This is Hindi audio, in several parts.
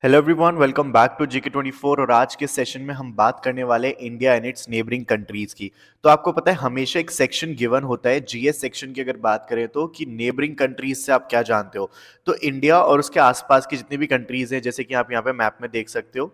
Hello everyone, welcome back to GK24। और आज के सेशन में हम बात करने वाले हैं India and it's neighbouring countries की। तो आपको पता है हमेशा एक सेक्शन गिवन होता है जीएस सेक्शन की, अगर बात करें तो, कि नेबरिंग कंट्रीज से आप क्या जानते हो। तो इंडिया और उसके आसपास की जितनी भी कंट्रीज हैं, जैसे कि आप यहाँ पे मैप में देख सकते हो,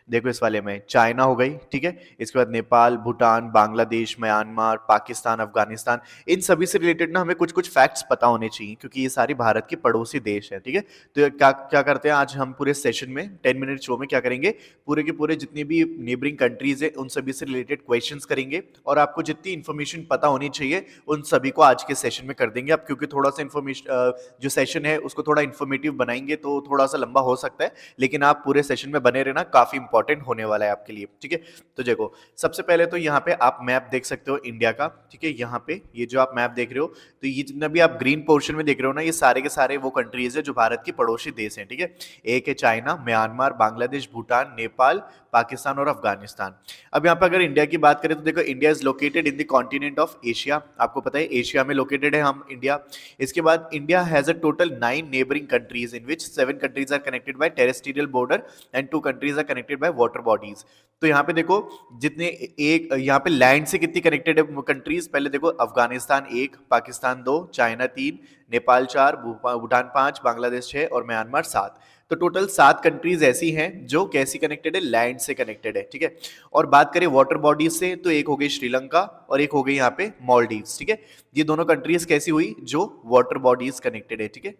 देखो इस वाले में चाइना हो गई, ठीक है। इसके बाद नेपाल, भूटान, बांग्लादेश, म्यांमार, पाकिस्तान, अफगानिस्तान। इन सभी से रिलेटेड ना हमें कुछ कुछ फैक्ट्स पता होने चाहिए, क्योंकि ये सारी भारत के पड़ोसी देश हैं, ठीक है। तो ये क्या क्या करते हैं आज हम पूरे सेशन में 10 मिनट शो में क्या करेंगे, पूरे के पूरे जितने भी नेबरिंग कंट्रीज है उन सभी से रिलेटेड क्वेश्चंस करेंगे, और आपको जितनी इन्फॉर्मेशन पता होनी चाहिए उन सभी को आज के सेशन में कर देंगे। अब क्योंकि थोड़ा सा इन्फॉर्मेशन जो सेशन है उसको थोड़ा इन्फॉर्मेटिव बनाएंगे तो थोड़ा सा लंबा हो सकता है, लेकिन आप पूरे सेशन में बने रहना, काफी इंपॉर्टेंट होने वाला है आपके लिए, ठीक है। तो देखो, सबसे पहले तो यहाँ पे आप मैप देख सकते हो इंडिया का, ठीक है। यहाँ पे ये जो आप मैप देख रहे हो, तो ये जितना भी आप ग्रीन पोर्शन में देख रहे हो ना, ये सारे के सारे वो कंट्रीज है जो भारत की पड़ोसी देश हैं, ठीक है। एक है चाइना, म्यांमार, बांग्लादेश, भूटान, नेपाल, पाकिस्तान और अफगानिस्तान। अब यहाँ पे अगर इंडिया की बात करें तो देखो, India is located in the continent of Asia. आपको पता है एशिया में लोकेटेड है हम इंडिया। इसके बाद India has a total 9 neighbouring countries in which 7 countries are connected by terrestrial border and 2 countries are connected by water bodies. तो यहाँ पे देखो, जितने एक यहाँ पे लैंड से कितनी कनेक्टेड है कंट्रीज, पहले देखो, अफगानिस्तान 1, पाकिस्तान 2, चाइना 3, नेपाल 4, भूटान 5, बांग्लादेश 6 और म्यांमार 7। तो टोटल 7 कंट्रीज ऐसी हैं जो कैसी कनेक्टेड है, लैंड से कनेक्टेड है, ठीक है। और बात करें वाटर बॉडीज से, तो एक हो गई श्रीलंका और एक हो गई यहाँ पे मालदीव्स, ठीक है। ये दोनों कंट्रीज कैसी हुई, जो वाटर बॉडीज कनेक्टेड है, ठीक है।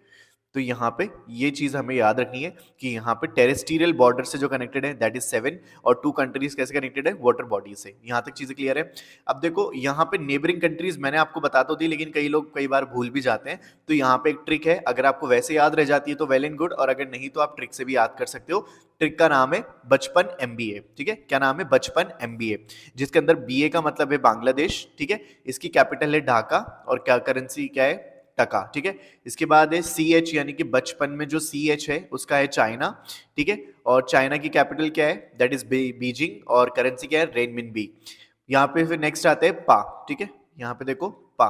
तो यहाँ पे ये चीज हमें याद रखनी है कि यहाँ पे टेरेस्ट्रियल बॉर्डर से जो कनेक्टेड है दैट इज 7, और 2 कंट्रीज कैसे कनेक्टेड है, वाटर बॉडी से। यहाँ तक चीजें क्लियर है। अब देखो, यहाँ पे नेबरिंग कंट्रीज मैंने आपको बता तो दी, लेकिन कई लोग कई बार भूल भी जाते हैं। तो यहाँ पे एक ट्रिक है, अगर आपको वैसे याद रह जाती है तो वेल एंड गुड, और अगर नहीं तो आप ट्रिक से भी याद कर सकते हो। ट्रिक का नाम है बचपन MBA, ठीक है। क्या नाम है, बचपन MBA, जिसके अंदर BA का मतलब है बांग्लादेश, ठीक है। इसकी कैपिटल है ढाका, और क्या करेंसी क्या है, टका, ठीक है। इसके बाद है CH, यानी कि बचपन में जो CH है उसका है चाइना, ठीक है। और चाइना की कैपिटल क्या है, दैट इज बीजिंग, और करेंसी क्या है, रेनमिनबी। यहाँ पे फिर नेक्स्ट आता है पा, ठीक है। यहाँ पे देखो पा,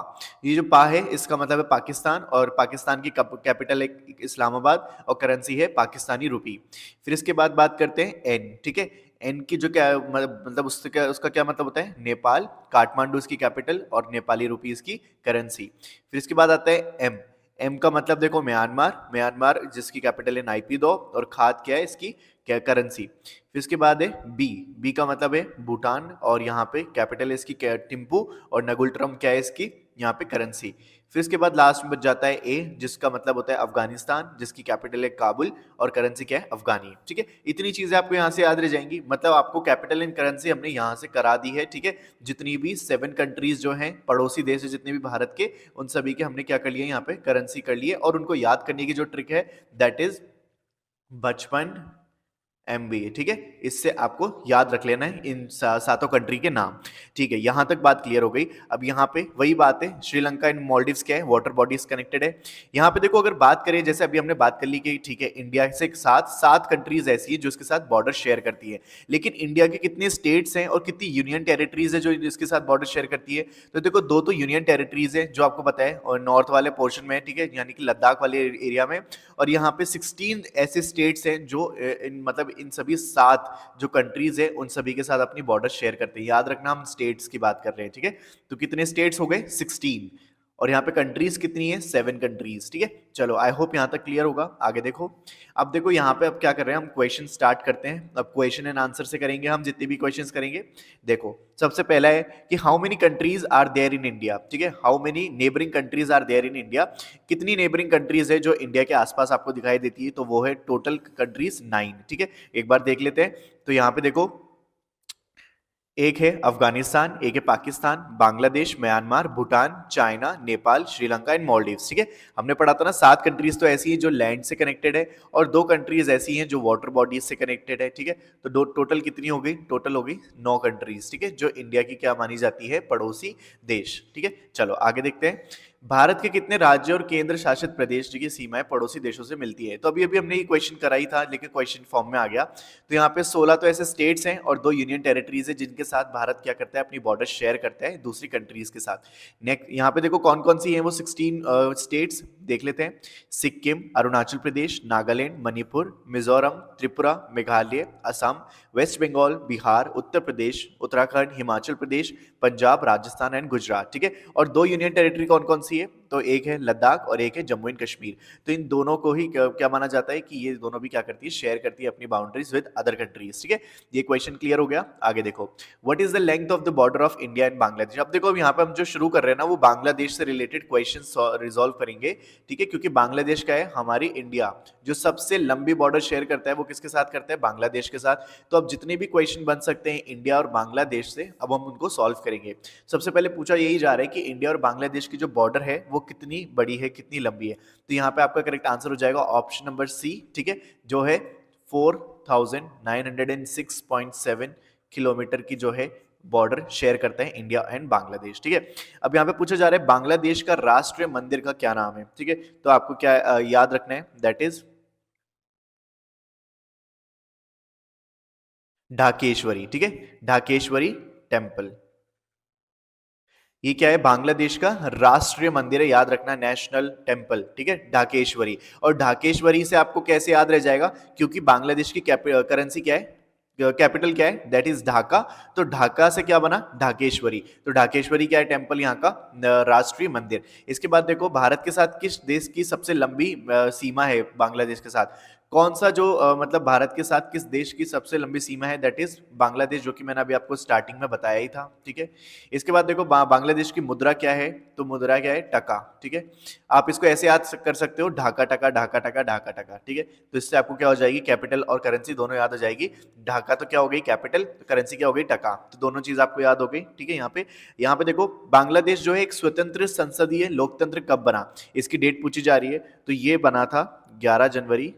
ये जो पा है इसका मतलब है पाकिस्तान, और पाकिस्तान की कैपिटल है इस्लामाबाद, और करेंसी है पाकिस्तानी रुपी। फिर इसके बाद बात करते हैं एन, ठीक है। एन की जो क्या मतलब उसका क्या मतलब होता है, नेपाल, काठमांडू इसकी कैपिटल, और नेपाली रुपी इसकी करेंसी। फिर इसके बाद आता है एम। एम का मतलब देखो म्यांमार, म्यांमार जिसकी कैपिटल है नाइपीदो, और खाद क्या है इसकी, क्या करेंसी। फिर इसके बाद है बी। बी का मतलब है भूटान, और यहाँ पे कैपिटल है इसकी टिम्पू, और नगुलट्रम क्या है इसकी यहाँ पे करेंसी। फिर इसके बाद लास्ट में बच जाता है ए, जिसका मतलब होता है अफगानिस्तान, जिसकी कैपिटल है काबुल, और करेंसी क्या है, अफगानी, ठीक है। इतनी चीजें आपको यहाँ से याद रह जाएंगी, मतलब आपको कैपिटल एंड करेंसी हमने यहाँ से करा दी है, ठीक है। जितनी भी 7 कंट्रीज जो हैं पड़ोसी देश है जितने भी भारत के, उन सभी के हमने क्या कर लिया, यहाँ पे करेंसी कर लिए। और उनको याद करने की जो ट्रिक है दैट इज बचपन MBA, ठीक है। इससे आपको याद रख लेना है इन सातों कंट्री के नाम, ठीक है। यहां तक बात क्लियर हो गई। अब यहाँ पे वही बात है, श्रीलंका एंड मालदीव्स क्या है, वाटर बॉडीज कनेक्टेड है। यहाँ पे देखो, अगर बात करें, जैसे अभी हमने बात कर ली कि ठीक है, इंडिया से साथ 7 कंट्रीज ऐसी है जो इसके साथ बॉर्डर शेयर करती है, लेकिन इंडिया के कितने स्टेट्स हैं और कितनी यूनियन टेरिटरीज है जो इसके साथ बॉर्डर शेयर करती है। तो देखो, 2 तो यूनियन टेरिटरीज है जो आपको पता है, और नॉर्थ वाले पोर्शन में, ठीक है, यानी कि लद्दाख वाले एरिया में। और यहाँ पे 16 ऐसे स्टेट्स हैं जो मतलब इन सभी 7 जो कंट्रीज है उन सभी के साथ अपनी बॉर्डर शेयर करते हैं। याद रखना, हम स्टेट्स की बात कर रहे हैं, ठीक है। तो कितने स्टेट्स हो गए, 16, और यहाँ पे कंट्रीज कितनी है, 7 कंट्रीज, ठीक है। चलो, आई होप यहाँ तक क्लियर होगा। आगे देखो, अब देखो यहाँ पे अब क्या कर रहे हैं, हम क्वेश्चन स्टार्ट करते हैं। अब क्वेश्चन एंड आंसर से करेंगे हम जितने भी क्वेश्चंस करेंगे। देखो, सबसे पहला है कि how many countries are there in India, ठीक है। How many neighbouring countries are there in India, कितनी नेबरिंग कंट्रीज है जो इंडिया के आसपास आपको दिखाई देती है, तो वो है टोटल कंट्रीज 9, ठीक है। एक बार देख लेते हैं। तो यहाँ पे देखो, एक है अफगानिस्तान, एक है Pakistan, Bangladesh, Myanmar, Bhutan, China, Nepal, Sri Lanka and Maldives, ठीक है। हमने पढ़ा था ना, 7 कंट्रीज तो ऐसी हैं जो लैंड से कनेक्टेड है, और 2 कंट्रीज ऐसी हैं जो वाटर बॉडीज से कनेक्टेड है, ठीक है। तो टोटल कितनी हो गई, टोटल हो गई 9 कंट्रीज, ठीक है, जो इंडिया की क्या मानी जाती है, पड़ोसी देश, ठीक है। चलो आगे देखते हैं। भारत के कितने राज्य और केंद्र शासित प्रदेश की सीमाएं पड़ोसी देशों से मिलती है? तो अभी अभी हमने ये क्वेश्चन करा ही था, लेकिन क्वेश्चन फॉर्म में आ गया। तो यहाँ पे 16 तो ऐसे स्टेट्स हैं और 2 यूनियन टेरिटरीज है जिनके साथ भारत क्या करता है, अपनी बॉर्डर शेयर करता है दूसरी कंट्रीज के साथ। नेक्स्ट यहाँ पे देखो कौन कौन सी है वो 16 स्टेट्स देख लेते हैं। Sikkim, Arunachal Pradesh, Nagaland, Manipur, Mizoram, Tripura, Meghalaya, Assam, West Bengal, Bihar, Uttar Pradesh, Uttarakhand, Himachal Pradesh, Punjab, Rajasthan and Gujarat. ठीक है, और 2 यूनियन टेरिटरी कौन कौन सी है? तो एक है लद्दाख और एक है जम्मू एंड कश्मीर। तो इन दोनों को ही क्या माना जाता है कि ये दोनों भी क्या करती है, शेयर करती है अपनी बाउंड्रीज विद अदर कंट्रीज। ठीक है, ये क्वेश्चन क्लियर हो गया। आगे देखो, what is the length of the border of India and Bangladesh. अब देखो, अब यहाँ पे हम जो शुरू कर रहे हैं ना, वो बांग्लादेश से रिलेटेड क्वेश्चन रिजॉल्व करेंगे। ठीक है, क्योंकि बांग्लादेश का है, हमारी इंडिया जो सबसे लंबी बॉर्डर शेयर करता है वो किसके साथ करता है? बांग्लादेश के साथ। तो अब जितने भी क्वेश्चन बन सकते हैं इंडिया और बांग्लादेश से, अब हम उनको सॉल्व करेंगे। सबसे पहले पूछा यही जा रहा है कि इंडिया और बांग्लादेश की जो बॉर्डर है वो कितनी बड़ी है, कितनी लंबी है। तो यहाँ पे आपका करेक्ट आंसर हो जाएगा ऑप्शन नंबर सी। ठीक है, जो है 4906.7 किलोमीटर की जो है बॉर्डर शेयर करते हैं इंडिया एंड बांग्लादेश। ठीक है, अब यहाँ पे पूछा जा रहा है बांग्लादेश का राष्ट्रीय मंदिर का क्या नाम है। ठीक है, तो आपको क्या याद रखना है, दैट इज ढाकेश्वरी। ठीक है, ढाकेश्वरी टेम्पल। ये क्या है? बांग्लादेश का राष्ट्रीय मंदिर है, याद रखना, नेशनल टेम्पल। ठीक है, ढाकेश्वरी। और ढाकेश्वरी से आपको कैसे याद रह जाएगा? क्योंकि बांग्लादेश की करेंसी क्या है, कैपिटल क्या है? That is Dhaka. तो ढाका से क्या बना? ढाकेश्वरी। तो ढाकेश्वरी क्या है? टेम्पल, यहाँ का राष्ट्रीय मंदिर। इसके बाद देखो, भारत के साथ किस देश की सबसे लंबी सीमा है बांग्लादेश के साथ? कौन सा जो मतलब भारत के साथ किस देश की सबसे लंबी सीमा है? दैट इज बांग्लादेश, जो कि मैंने अभी आपको स्टार्टिंग में बताया ही था। ठीक है, इसके बाद देखो बांग्लादेश की मुद्रा क्या है? तो मुद्रा क्या है? टका। ठीक है, आप इसको ऐसे याद कर सकते हो, ढाका टका, ढाका टका, ढाका टका। ठीक है, तो इससे आपको क्या हो जाएगी, कैपिटल और करेंसी दोनों याद हो जाएगी। ढाका तो क्या हो गई कैपिटल, करेंसी क्या हो गई टका, तो दोनों चीज आपको याद हो गई। ठीक है, यहाँ पे देखो, बांग्लादेश जो है एक स्वतंत्र संसदीय लोकतंत्र कब बना, इसकी डेट पूछी जा रही है। तो ये बना था 11 जनवरी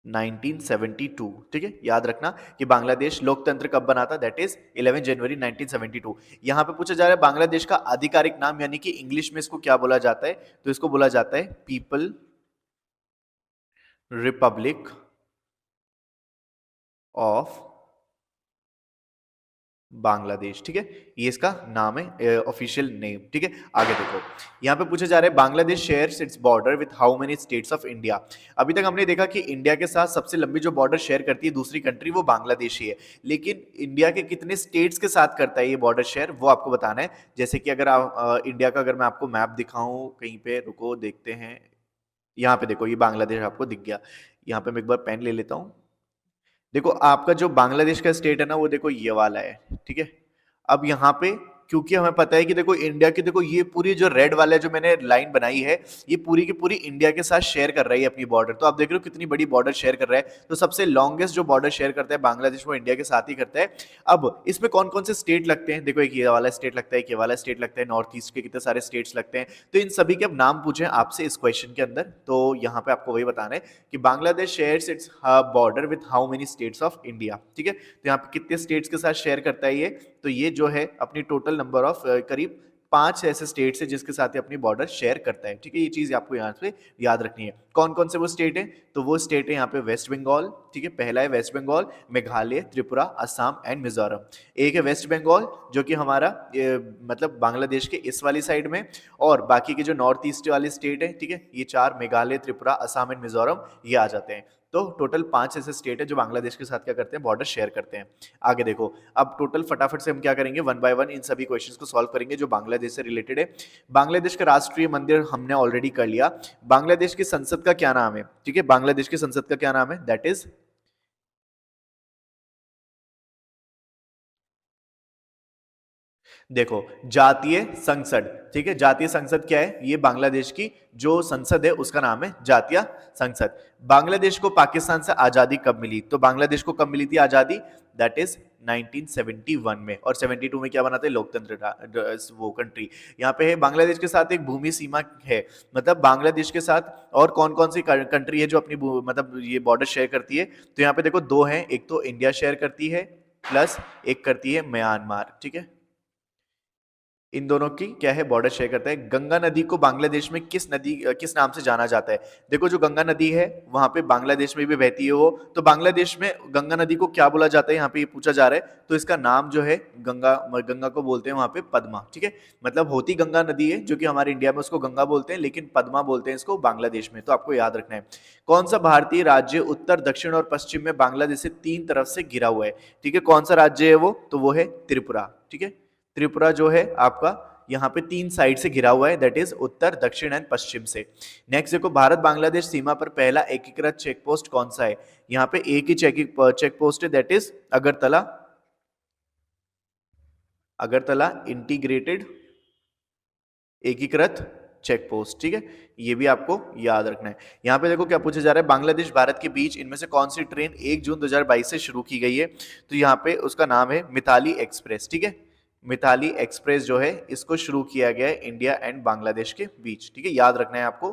1972। ठीक है, याद रखना कि बांग्लादेश लोकतंत्र कब बना था, दैट इज 11 जनवरी 1972। यहां पे पूछा जा रहा है बांग्लादेश का आधिकारिक नाम, यानी कि इंग्लिश में इसको क्या बोला जाता है? तो इसको बोला जाता है पीपल रिपब्लिक ऑफ बांग्लादेश। ठीक है, ये इसका नाम है, ऑफिशियल नेम। ठीक है, आगे देखो, यहाँ पे पूछा जा रहा है Bangladesh shares its border with how many states of India. अभी तक हमने देखा कि इंडिया के साथ सबसे लंबी जो बॉर्डर शेयर करती है दूसरी कंट्री, वो बांग्लादेश ही है। लेकिन इंडिया के कितने स्टेट्स के साथ करता है ये बॉर्डर शेयर, वो आपको बताना है। जैसे कि अगर आप इंडिया का अगर मैं आपको मैप दिखाऊं कहीं पे, रुको देखते हैं। यहाँ पे देखो, ये बांग्लादेश आपको दिख गया। यहाँ पे मैं एक बार पेन ले लेता हूँ। देखो, आपका जो बांग्लादेश का स्टेट है ना, वो देखो ये वाला है। ठीक है, अब यहाँ पे क्योंकि हमें पता है कि देखो इंडिया की, देखो ये पूरी जो रेड वाला जो मैंने लाइन बनाई है, ये पूरी की पूरी इंडिया के साथ शेयर कर रही है अपनी बॉर्डर। तो आप देख रहे हो कितनी बड़ी बॉर्डर शेयर कर रहा है। तो सबसे लॉन्गेस्ट जो बॉर्डर शेयर करता है बांग्लादेश, वो इंडिया के साथ ही करता है। अब इसमें कौन कौन से स्टेट लगते हैं? देखो, एक ये वाला स्टेट लगता है, एक ये वाला स्टेट लगता है, नॉर्थ ईस्ट के कितने सारे स्टेट्स लगते हैं। तो इन सभी के अब नाम पूछे आपसे इस क्वेश्चन के अंदर, तो यहाँ पे आपको वही बताना है कि Bangladesh shares its border with how many states of India. ठीक है, तो यहाँ पे कितने स्टेट्स के साथ शेयर करता है ये? तो ये जो है अपनी टोटल नंबर ऑफ करीब 5 ऐसे स्टेट्स है जिसके साथ ही अपनी बॉर्डर शेयर करता है। ठीक है, ये चीज आपको यहाँ पे याद रखनी है। कौन कौन से वो स्टेट है? तो वो स्टेट है यहाँ पे वेस्ट बंगाल। ठीक है, पहला है वेस्ट बंगाल, मेघालय, त्रिपुरा, असम एंड मिजोरम। एक है वेस्ट बंगाल जो कि हमारा मतलब बांग्लादेश के इस वाली साइड में, और बाकी के जो नॉर्थ ईस्ट वाले स्टेट है, ठीक है, ये 4 मेघालय, त्रिपुरा, असम एंड मिजोरम, ये आ जाते हैं। तो टोटल 5 ऐसे स्टेट है जो बांग्लादेश के साथ क्या करते हैं, बॉर्डर शेयर करते हैं। आगे देखो, अब टोटल फटाफट से हम क्या करेंगे, वन बाय वन इन सभी क्वेश्चंस को सॉल्व करेंगे जो बांग्लादेश से रिलेटेड है। बांग्लादेश का राष्ट्रीय मंदिर हमने ऑलरेडी कर लिया। बांग्लादेश की संसद का क्या नाम है? ठीक है, बांग्लादेश की संसद का क्या नाम है? दैट इज, देखो, जातीय संसद। ठीक है, जातीय संसद क्या है? ये बांग्लादेश की जो संसद है उसका नाम है जातीय संसद। बांग्लादेश को पाकिस्तान से आजादी कब मिली? तो बांग्लादेश को कब मिली थी आजादी? दैट इज 1971 में। और 72 में क्या बनाते हैं, लोकतंत्र वो कंट्री। यहाँ पे है बांग्लादेश के साथ एक भूमि सीमा है, मतलब बांग्लादेश के साथ और कौन कौन सी कंट्री है जो अपनी मतलब ये बॉर्डर शेयर करती है? तो यहाँ पे देखो दो हैं, एक तो इंडिया शेयर करती है, प्लस एक करती है म्यांमार। ठीक है, इन दोनों की क्या है, बॉर्डर शेयर करता है। गंगा नदी को बांग्लादेश में किस नाम से जाना जाता है? देखो जो गंगा नदी है वहां पे बांग्लादेश में भी बहती है वो, तो बांग्लादेश में गंगा नदी को क्या बोला जाता है, यहाँ पे ये पूछा जा रहा है। तो इसका नाम जो है गंगा, गंगा को बोलते हैं वहां पे पद्मा, ठीक है। मतलब होती गंगा नदी है जो कि हमारे इंडिया में उसको गंगा बोलते हैं, लेकिन पद्मा बोलते हैं इसको बांग्लादेश में, तो आपको याद रखना है। कौन सा भारतीय राज्य उत्तर, दक्षिण और पश्चिम में बांग्लादेश से तीन तरफ से घिरा हुआ है? ठीक है, कौन सा राज्य है वो? तो वो है त्रिपुरा, ठीक है। त्रिपुरा जो है आपका यहाँ पे तीन साइड से घिरा हुआ है, दैट इज उत्तर, दक्षिण एंड पश्चिम से। नेक्स्ट देखो, भारत बांग्लादेश सीमा पर पहला एकीकृत चेक पोस्ट कौन सा है? यहाँ पे एक ही चेक पोस्ट है, that is Agartala, Agartala integrated एकीकृत चेक पोस्ट, ठीक है। ये भी आपको याद रखना है। यहाँ पे देखो क्या पूछा जा रहा है, बांग्लादेश भारत के बीच इनमें से कौन सी ट्रेन 1 जून 2022 से शुरू की गई है? तो यहाँ पे उसका नाम है मिताली एक्सप्रेस, ठीक है। मिताली एक्सप्रेस जो है इसको शुरू किया गया है इंडिया एंड बांग्लादेश के बीच, ठीक है, याद रखना है आपको।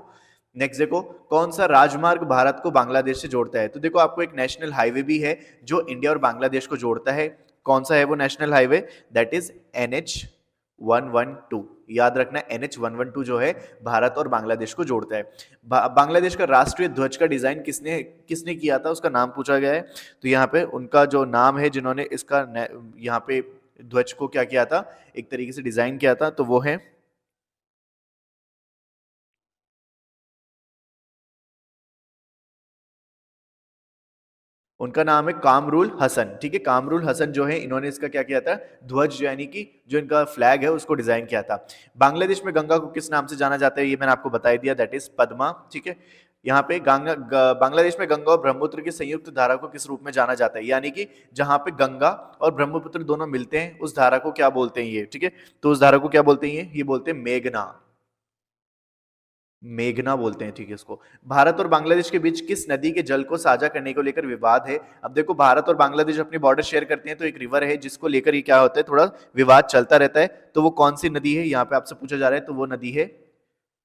नेक्स्ट देखो, कौन सा राजमार्ग भारत को बांग्लादेश से जोड़ता है? तो देखो आपको एक नेशनल हाईवे भी है जो इंडिया और बांग्लादेश को जोड़ता है। कौन सा है वो national highway? That is NH 112, याद रखना है। NH 112 जो है भारत और बांग्लादेश को जोड़ता है। बांग्लादेश का राष्ट्रीय ध्वज का डिजाइन किसने किसने किया था, उसका नाम पूछा गया है। तो यहाँ पे उनका जो नाम है जिन्होंने इसका यहाँ पे ध्वज को क्या किया था, एक तरीके से डिजाइन किया था, तो वो है, उनका नाम है कामरूल हसन, ठीक है। कामरूल हसन जो है इन्होंने इसका क्या किया था, ध्वज यानी कि जो इनका फ्लैग है उसको डिजाइन किया था। बांग्लादेश में गंगा को किस नाम से जाना जाता है, ये मैंने आपको बता दिया, दैट इज पद्मा, ठीक है। यहाँ पे बांग्लादेश में गंगा और ब्रह्मपुत्र की संयुक्त धारा को किस रूप में जाना जाता है? यानी कि जहां पे गंगा और ब्रह्मपुत्र दोनों मिलते हैं उस धारा को क्या बोलते हैं ये, ठीक है। तो उस धारा को क्या बोलते हैं, ये बोलते हैं मेघना, मेघना बोलते हैं, ठीक है इसको। भारत और बांग्लादेश के बीच किस नदी के जल को साझा करने को लेकर विवाद है? अब देखो भारत और बांग्लादेश अपनी बॉर्डर शेयर करते हैं, तो एक रिवर है जिसको लेकर ये क्या होता है, थोड़ा विवाद चलता रहता है। तो वो कौन सी नदी है यहाँ पे आपसे पूछा जा रहा है, तो वो नदी है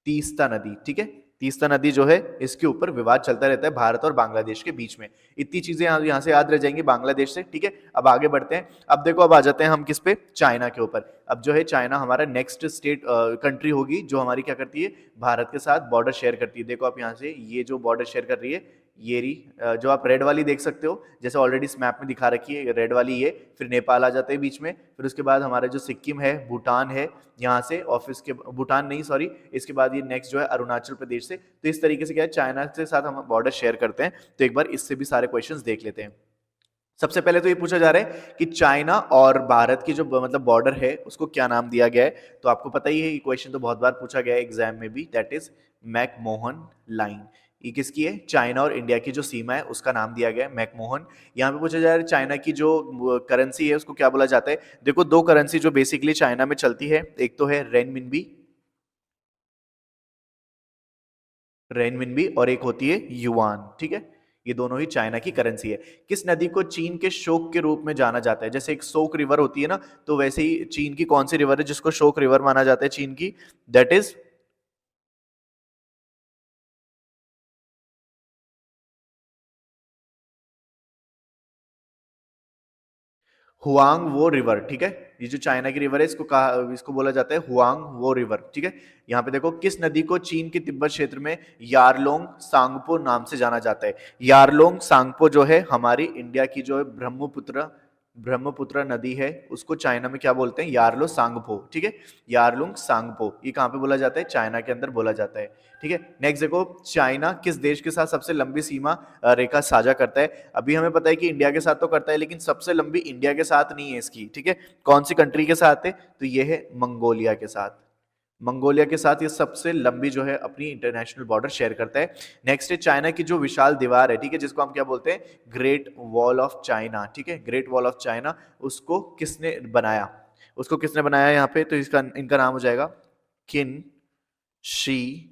तीस्ता नदी, ठीक है। तीस्ता नदी जो है इसके ऊपर विवाद चलता रहता है भारत और बांग्लादेश के बीच में। इतनी चीजें यहाँ से याद रह जाएंगी बांग्लादेश से, ठीक है। अब आगे बढ़ते हैं। अब देखो अब आ जाते हैं हम किस पे, चाइना के ऊपर। अब जो है चाइना हमारा नेक्स्ट स्टेट कंट्री होगी जो हमारी क्या करती है, भारत के साथ बॉर्डर शेयर करती है। देखो आप यहाँ से ये जो बॉर्डर शेयर कर रही है, ये रही, जो आप रेड वाली देख सकते हो, जैसे ऑलरेडी इस मैप में दिखा रखी है, रेड वाली ये, फिर नेपाल आ जाता है बीच में, फिर उसके बाद हमारा जो सिक्किम है, भूटान है यहाँ से, ऑफिस के भूटान नहीं सॉरी, इसके बाद ये नेक्स्ट जो है अरुणाचल प्रदेश से। तो इस तरीके से क्या है, चाइना के साथ हम बॉर्डर शेयर करते हैं। तो एक बार इससे भी सारे क्वेश्चंस देख लेते हैं। सबसे पहले तो ये पूछा जा रहा है कि चाइना और भारत की जो मतलब बॉर्डर है उसको क्या नाम दिया गया है? तो आपको पता ही है, ये क्वेश्चन तो बहुत बार पूछा गया है एग्जाम में भी, दैट इज मैकमोहन लाइन। ये किसकी है, चाइना और इंडिया की जो सीमा है उसका नाम दिया गया है मैकमोहन। यहाँ पे पूछा जा रहा है चाइना की जो करेंसी है उसको क्या बोला जाता है? देखो दो करेंसी जो बेसिकली चाइना में चलती है, एक तो है रेनमिनबी, रेनमिनबी, और एक होती है युआन, ठीक है। ये दोनों ही चाइना की करेंसी है। किस नदी को चीन के शोक के रूप में जाना जाता है? जैसे एक शोक रिवर होती है ना, तो वैसे ही चीन की कौन सी रिवर है जिसको शोक रिवर माना जाता है चीन की? दैट इज हुआंग वो रिवर, ठीक है। ये जो चाइना की रिवर है इसको कहा, इसको बोला जाता है हुआंग वो रिवर, ठीक है। यहाँ पे देखो, किस नदी को चीन के तिब्बत क्षेत्र में यारलोंग सांगपो नाम से जाना जाता है? यारलोंग सांगपो जो है हमारी इंडिया की जो है ब्रह्मपुत्र, ब्रह्मपुत्र नदी है, उसको चाइना में क्या बोलते हैं, यारलो सांगपो, ठीक है। यारलुंग सांगपो, ये कहाँ पे बोला जाता है, चाइना के अंदर बोला जाता है, ठीक है। नेक्स्ट देखो, चाइना किस देश के साथ सबसे लंबी सीमा रेखा साझा करता है? अभी हमें पता है कि इंडिया के साथ तो करता है, लेकिन सबसे लंबी इंडिया के साथ नहीं है इसकी, ठीक है। कौन सी कंट्री के साथ है? तो ये है मंगोलिया के साथ। मंगोलिया के साथ ये सबसे लंबी जो है अपनी इंटरनेशनल बॉर्डर शेयर करता है। नेक्स्ट है चाइना की जो विशाल दीवार है, ठीक है, जिसको हम क्या बोलते हैं, ग्रेट वॉल ऑफ चाइना, ठीक है। ग्रेट वॉल ऑफ चाइना, उसको किसने बनाया, उसको किसने बनाया यहाँ पे? तो इसका इनका नाम हो जाएगा किन शी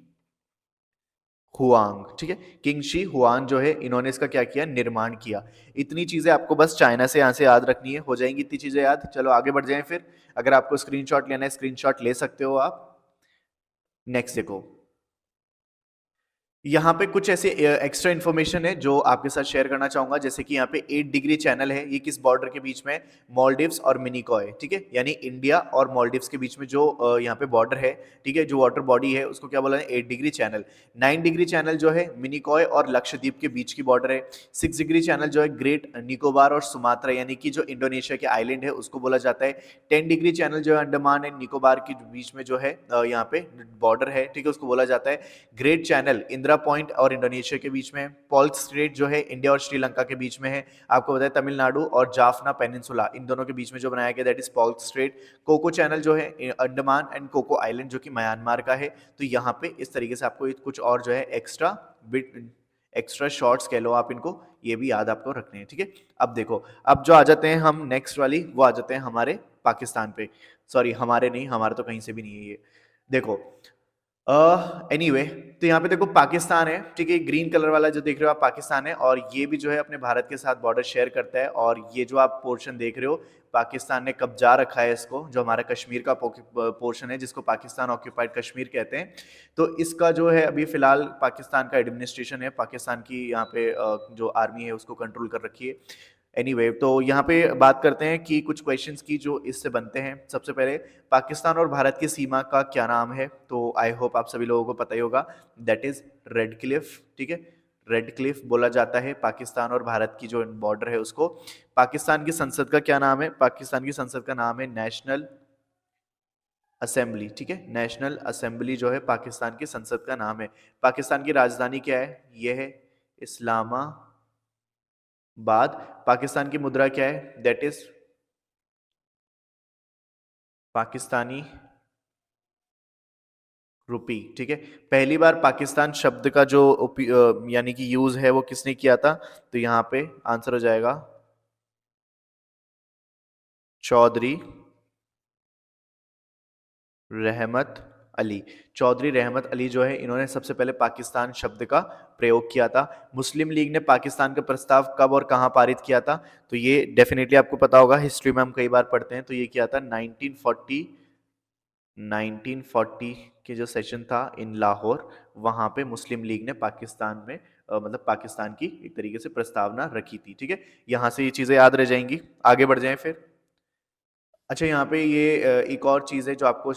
हुआंग, ठीक है। किंग शी हुआंग जो है इन्होंने इसका क्या किया, निर्माण किया। इतनी चीजें आपको बस चाइना से यहाँ से याद रखनी है, हो जाएंगी इतनी चीजें याद। चलो आगे बढ़ जाएं फिर। अगर आपको स्क्रीनशॉट लेना है स्क्रीनशॉट ले सकते हो आप। नेक्स्ट देखो, यहाँ पे कुछ ऐसे एक्स्ट्रा इन्फॉर्मेशन है जो आपके साथ शेयर करना चाहूंगा, जैसे कि यहाँ पे 8 डिग्री चैनल है, ये किस बॉर्डर के बीच में है? मॉलडीव्स और मिनिकॉय, ठीक है, यानी इंडिया और मॉलडीव्स के बीच में जो यहाँ पे बॉर्डर है, ठीक है, जो वाटर बॉडी है उसको क्या बोला है? 8 डिग्री चैनल। 9 डिग्री चैनल जो है मिनिकॉय और लक्षद्वीप के बीच की बॉर्डर है। 6 डिग्री चैनल जो है ग्रेट निकोबार और सुमात्रा यानी कि जो इंडोनेशिया के आइलैंड है उसको बोला जाता है। 10 डिग्री चैनल जो है अंडमान एंड निकोबार के बीच में जो है यहाँ पे बॉर्डर है, ठीक है, उसको बोला जाता है ग्रेट चैनल। इंदिरा पॉइंट और इंडोनेशिया के बीच में है। पॉल्स स्ट्रेट जो है इंडिया और श्रीलंका के बीच में है। आपको बताया तमिलनाडु और जाफना पेनिनसुला इन दोनों के बीच में जो बनाया गया दैट इज पॉल्स स्ट्रेट। कोको चैनल जो है अंडमान एंड कोको आइलैंड जो कि म्यांमार का है। तो यहाँ पे इस तरीके से आपको कुछ और जो है एक्स्ट्रा बिट, एक्स्ट्रा शॉर्ट्स कह लो आप इनको, ये भी याद आपको रखने हैं, ठीक है। अब देखो, अब जो आ जाते हैं हम नेक्स्ट वाली, वो आ जाते हैं हमारे पाकिस्तान पे। सॉरी हमारे नहीं, हमारे तो कहीं से भी नहीं है ये। देखो एनीवे तो यहाँ पे देखो पाकिस्तान है, ठीक है, ग्रीन कलर वाला जो देख रहे हो आप पाकिस्तान है, और ये भी जो है अपने भारत के साथ बॉर्डर शेयर करता है। और ये जो आप पोर्शन देख रहे हो, पाकिस्तान ने कब्जा रखा है इसको, जो हमारा कश्मीर का पोर्शन है जिसको पाकिस्तान ऑक्यूपाइड कश्मीर कहते हैं। तो इसका जो है अभी फिलहाल पाकिस्तान का एडमिनिस्ट्रेशन है, पाकिस्तान की यहाँ पे जो आर्मी है उसको कंट्रोल कर रखी है। एनीवे तो यहाँ पे बात करते हैं कि कुछ क्वेश्चंस की जो इससे बनते हैं। सबसे पहले, पाकिस्तान और भारत की सीमा का क्या नाम है? तो आई होप आप सभी लोगों को पता ही होगा, दैट इज रेड क्लिफ, ठीक है, रेड क्लिफ बोला जाता है पाकिस्तान और भारत की जो बॉर्डर है उसको। पाकिस्तान की संसद का क्या नाम है? पाकिस्तान की संसद का नाम है नेशनल असेंबली, ठीक है, नेशनल असेंबली जो है पाकिस्तान की संसद का नाम है। पाकिस्तान की राजधानी क्या है? ये है इस्लामाबाद। पाकिस्तान की मुद्रा क्या है? दैट इज पाकिस्तानी रुपी, ठीक है। पहली बार पाकिस्तान शब्द का जो यानी कि यूज है वो किसने किया था? तो यहाँ पे आंसर हो जाएगा चौधरी रहमत अली। चौधरी रहमत अली जो है, इन्होंने सबसे पहले पाकिस्तान शब्द का प्रयोग किया था। मुस्लिम लीग ने पाकिस्तान का प्रस्ताव कब और कहां पारित किया था? तो ये डेफिनेटली आपको पता होगा, हिस्ट्री में हम कई बार पढ़ते हैं। तो ये किया था 1940, 1940 के जो सेशन था इन लाहौर, वहां पे मुस्लिम लीग ने पाकिस्तान में मतलब पाकिस्तान की एक तरीके से प्रस्तावना रखी थी, ठीक है। यहां से ये चीजें याद रह जाएंगी। आगे बढ़ जाएं फिर। अच्छा, यहाँ पे ये एक और चीज़ है जो आपको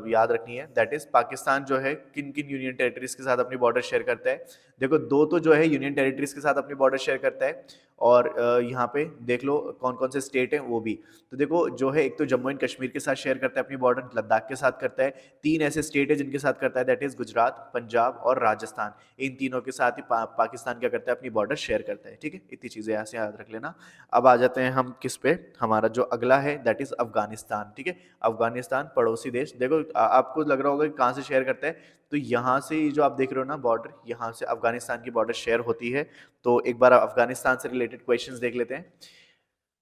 याद रखनी है, दैट इज पाकिस्तान जो है किन किन यूनियन टेरिटरीज के साथ अपनी बॉर्डर शेयर करता है। देखो, दो तो जो है यूनियन टेरिटरीज के साथ अपनी बॉर्डर शेयर करता है, और यहाँ पे देख लो कौन कौन से स्टेट हैं वो भी। तो देखो जो है, एक तो जम्मू एंड कश्मीर के साथ शेयर करता है अपनी बॉर्डर, लद्दाख के साथ करता है। तीन ऐसे स्टेट है जिनके साथ करता है, दैट इज गुजरात, पंजाब और राजस्थान। इन तीनों के साथ ही पाकिस्तान क्या करता है? अपनी बॉर्डर शेयर करता है, ठीक है। इतनी चीज़ें यहाँ से याद रख लेना। अब आ जाते हैं हम किस पे, हमारा जो अगला है दैट इज अफगानिस्तान, ठीक है। अफगानिस्तान पड़ोसी देश। देखो आपको लग रहा होगा कि कहाँ से शेयर करता है, तो यहाँ से ये जो आप देख रहे हो ना बॉर्डर, यहाँ से अफगानिस्तान की बॉर्डर शेयर होती है। तो एक बार अफगानिस्तान से रिलेटेड क्वेश्चंस देख लेते हैं।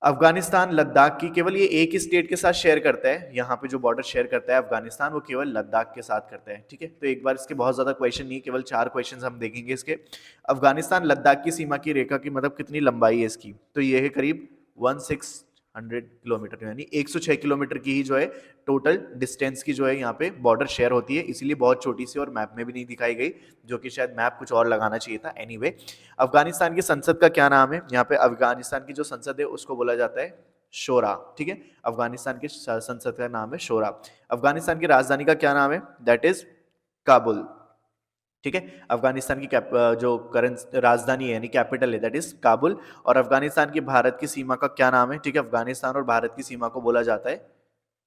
अफगानिस्तान लद्दाख की केवल ये एक ही स्टेट के साथ शेयर करता है, यहाँ पे जो बॉर्डर शेयर करता है अफगानिस्तान, वो केवल लद्दाख के साथ करता है, ठीक है। तो एक बार इसके बहुत ज्यादा क्वेश्चन नहीं, केवल 4 क्वेश्चन हम देखेंगे इसके। अफगानिस्तान लद्दाख की सीमा की रेखा की मतलब कितनी लंबाई है इसकी? तो ये है करीब 1600 किलोमीटर, यानी 106 किलोमीटर की ही जो है टोटल डिस्टेंस की जो है यहाँ पे बॉर्डर शेयर होती है, इसीलिए बहुत छोटी सी और मैप में भी नहीं दिखाई गई, जो कि शायद मैप कुछ और लगाना चाहिए था। एनीवे, अफगानिस्तान की संसद का क्या नाम है? यहाँ पे अफगानिस्तान की जो संसद है उसको बोला जाता है शोरा, ठीक है। अफगानिस्तान की संसद का नाम है शोरा। अफगानिस्तान की राजधानी का क्या नाम है? दैट इज काबुल, ठीक है। अफगानिस्तान की जो करंट राजधानी है यानी कैपिटल है दैट इज काबुल। और अफगानिस्तान की भारत की सीमा का क्या नाम है? ठीक है, अफगानिस्तान और भारत की सीमा को बोला जाता है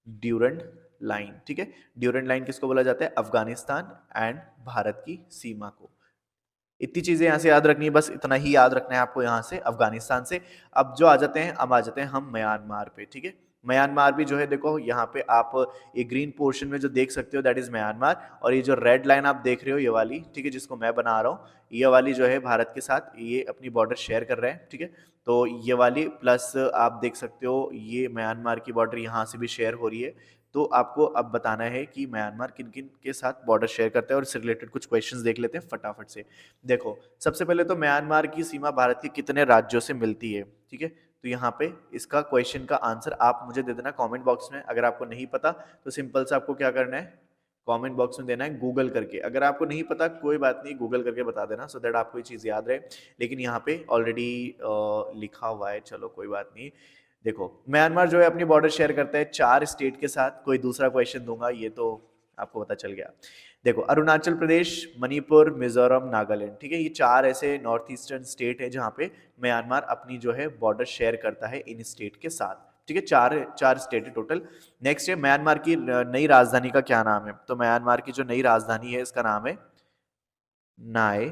ड्यूरेंट लाइन, ठीक है। ड्यूरेंट लाइन किसको बोला जाता है? अफगानिस्तान एंड भारत की सीमा को। इतनी चीजें यहाँ से याद रखनी है, बस इतना ही याद रखना है आपको यहाँ से अफगानिस्तान से। अब जो आ जाते हैं, अब आ जाते हैं हम म्यांमार पे, ठीक है। म्यांमार भी जो है देखो यहाँ पे आप ये ग्रीन पोर्शन में जो देख सकते हो दैट इज म्यांमार, और ये जो रेड लाइन आप देख रहे हो ये वाली, ठीक है, जिसको मैं बना रहा हूँ, ये वाली जो है भारत के साथ ये अपनी बॉर्डर शेयर कर रहे हैं, ठीक है। तो ये वाली प्लस आप देख सकते हो ये म्यांमार की बॉर्डर यहाँ से भी शेयर हो रही है। तो आपको अब बताना है कि म्यांमार किन किन के साथ बॉर्डर शेयर करता है, और इससे रिलेटेड कुछ क्वेश्चंस देख लेते हैं फटाफट से। देखो, सबसे पहले तो म्यांमार की सीमा भारत के कितने राज्यों से मिलती है, ठीक है। तो यहाँ पे इसका क्वेश्चन का आंसर आप मुझे दे देना कमेंट बॉक्स में। अगर आपको नहीं पता तो सिंपल से आपको क्या करना है, कमेंट बॉक्स में देना है गूगल करके। अगर आपको नहीं पता कोई बात नहीं, गूगल करके बता देना सो दैट आपको ये चीज़ याद रहे। लेकिन यहाँ पे ऑलरेडी लिखा हुआ है, चलो कोई बात नहीं। देखो म्यांमार जो है अपनी बॉर्डर शेयर करता है 4 स्टेट के साथ। कोई दूसरा क्वेश्चन दूंगा, ये तो आपको पता चल गया। देखो अरुणाचल प्रदेश, मणिपुर, मिजोरम, नागालैंड, ठीक है, ये 4 ऐसे नॉर्थ ईस्टर्न स्टेट है जहाँ पे म्यांमार अपनी जो है बॉर्डर शेयर करता है इन स्टेट के साथ। ठीक है, चार चार स्टेट है टोटल। नेक्स्ट है म्यांमार की नई राजधानी का क्या नाम है? तो म्यांमार की जो नई राजधानी है इसका नाम है नाय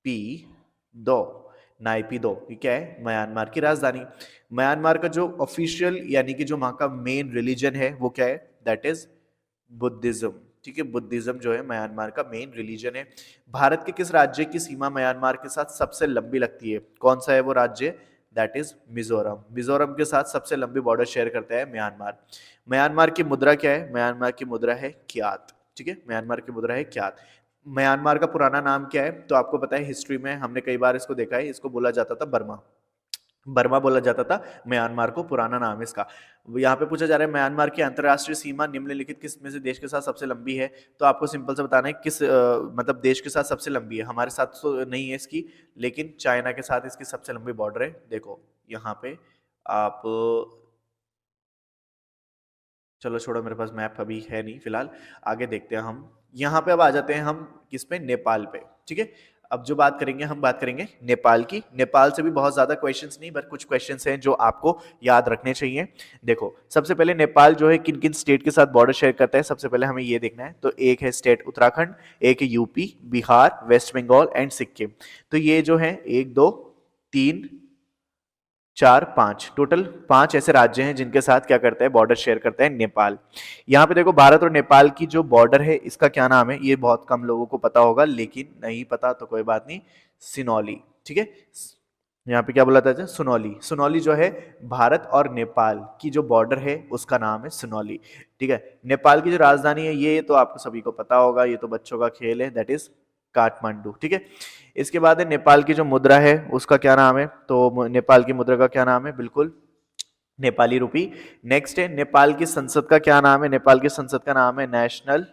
पी दो। नाइपी दो, ये क्या है? म्यांमार की राजधानी। म्यांमार का जो ऑफिशियल यानी कि जो वहां का मेन रिलीजन है वो क्या है? That is Buddhism. ठीक है, बुद्धिज्म जो है म्यांमार का मेन रिलीजन है। भारत के किस राज्य की सीमा म्यांमार के साथ सबसे लंबी लगती है? कौन सा है वो राज्य? That is Mizoram. मिजोरम के साथ सबसे लंबी बॉर्डर शेयर करता है म्यांमार। म्यांमार की मुद्रा क्या है? म्यांमार की मुद्रा है क्यात। ठीक है, म्यांमार की मुद्रा है क्यात। म्यांमार का पुराना नाम क्या है? तो आपको पता है हिस्ट्री में हमने कई बार इसको देखा है, इसको बोला जाता था बर्मा। बर्मा बोला जाता था म्यांमार को, पुराना नाम है इसका। यहाँ पे पूछा जा रहा है म्यांमार की अंतरराष्ट्रीय सीमा निम्नलिखित किस में से देश के साथ सबसे लंबी है? तो आपको सिंपल से बताना है किस मतलब देश के साथ सबसे लंबी है। हमारे साथ तो नहीं है इसकी, लेकिन चाइना के साथ इसकी सबसे लंबी बॉर्डर है। देखो यहाँ पे आप, चलो छोड़ो, मेरे पास मैप अभी है नहीं फिलहाल, आगे देखते हैं हम। यहाँ पे अब आ जाते हैं हम किस पे? नेपाल पे। ठीक है, अब जो बात करेंगे हम बात करेंगे नेपाल की। नेपाल से भी बहुत ज्यादा क्वेश्चंस नहीं, बट कुछ क्वेश्चंस हैं जो आपको याद रखने चाहिए। देखो सबसे पहले नेपाल जो है किन किन स्टेट के साथ बॉर्डर शेयर करता है, सबसे पहले हमें ये देखना है। तो एक है स्टेट उत्तराखंड, एक है UP, Bihar, west Bengal and Sikkim. तो ये जो है 1 2 3 4 5, टोटल 5 ऐसे राज्य हैं जिनके साथ क्या करता है? बॉर्डर शेयर करता है नेपाल। यहाँ पे देखो भारत और नेपाल की जो बॉर्डर है इसका क्या नाम है? ये बहुत कम लोगों को पता होगा, लेकिन नहीं पता तो कोई बात नहीं, सिनौली। ठीक है, यहाँ पे क्या बोला था? सुनौली। सुनौली जो है भारत और नेपाल की जो बॉर्डर है उसका नाम है सुनौली। ठीक है, नेपाल की जो राजधानी है ये तो आपको सभी को पता होगा, ये तो बच्चों का खेल है, दैट इज काठमांडू। ठीक है, इसके बाद है नेपाल की जो मुद्रा है उसका क्या नाम है? तो नेपाल की मुद्रा का क्या नाम है? बिल्कुल नेपाली रुपी। नेक्स्ट है नेपाल की संसद का क्या नाम है? नेपाल की संसद का नाम है नेशनल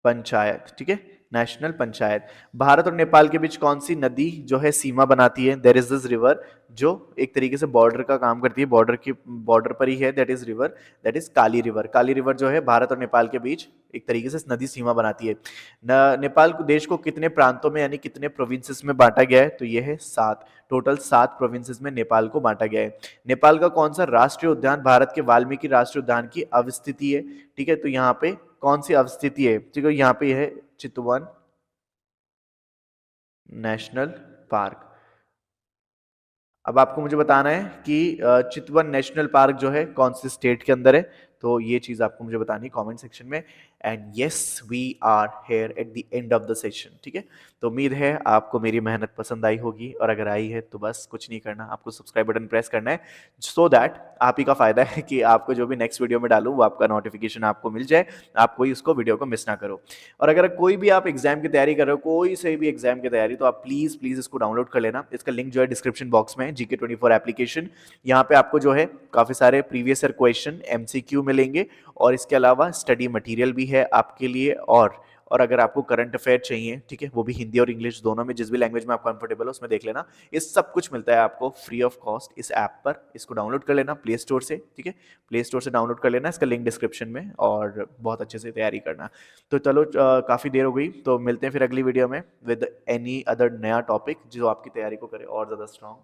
पंचायत। ठीक है, नेशनल पंचायत। भारत और नेपाल के बीच कौन सी नदी जो है सीमा बनाती है? देयर इज दिस रिवर जो एक तरीके से बॉर्डर का काम करती है, बॉर्डर की बॉर्डर पर ही है, that is river, that is Kali river. Kali river जो है भारत और नेपाल के बीच एक तरीके से नदी सीमा बनाती है। नेपाल को देश को कितने प्रांतों में यानी कितने प्रोविंसेस में बांटा गया है? तो ये है 7, टोटल 7 प्रोविंसेस में नेपाल को बांटा गया है। नेपाल का कौन सा राष्ट्रीय उद्यान भारत के वाल्मीकि राष्ट्रीय उद्यान की अवस्थिति है? ठीक है, तो यहाँ पे कौन सी अवस्थिति है? ठीक है, यहाँ पे है चितवन नेशनल पार्क। अब आपको मुझे बताना है कि चितवन नेशनल पार्क जो है कौन से स्टेट के अंदर है? तो ये चीज आपको मुझे बतानी कमेंट सेक्शन में। And yes, we are here at the end of the session. ठीक है, तो उम्मीद है आपको मेरी मेहनत पसंद आई होगी, और अगर आई है तो बस कुछ नहीं करना, आपको सब्सक्राइब बटन प्रेस करना है, सो दैट आप ही का फायदा है कि आपको जो भी नेक्स्ट वीडियो में डालूं वो आपका नोटिफिकेशन आपको मिल जाए, आप कोई उसको वीडियो को मिस ना करो। और अगर कोई भी आप एग्जाम की तैयारी कर रहे हो, कोई से भी एग्जाम की तैयारी, तो आप प्लीज प्लीज इसको डाउनलोड कर लेना। इसका लिंक जो है डिस्क्रिप्शन बॉक्स में है, GK24 एप्लीकेशन। यहाँ पे आपको जो है काफी सारे प्रीवियस ईयर क्वेश्चन MCQ मिलेंगे, और इसके अलावा स्टडी मटेरियल भी है आपके लिए। और अगर आपको करंट अफेयर चाहिए, ठीक है, वो भी हिंदी और इंग्लिश दोनों में, जिस भी लैंग्वेज में आप कंफर्टेबल हो उसमें देख लेना। ये सब कुछ मिलता है आपको फ्री ऑफ कॉस्ट इस ऐप पर। इसको डाउनलोड कर लेना प्ले स्टोर से। ठीक है, प्ले स्टोर से डाउनलोड कर लेना, इसका लिंक डिस्क्रिप्शन में, और बहुत अच्छे से तैयारी करना। तो चलो काफी देर हो गई, तो मिलते हैं फिर अगली वीडियो में विद एनी अदर नया टॉपिक जो आपकी तैयारी को करे और ज्यादा स्ट्रांग।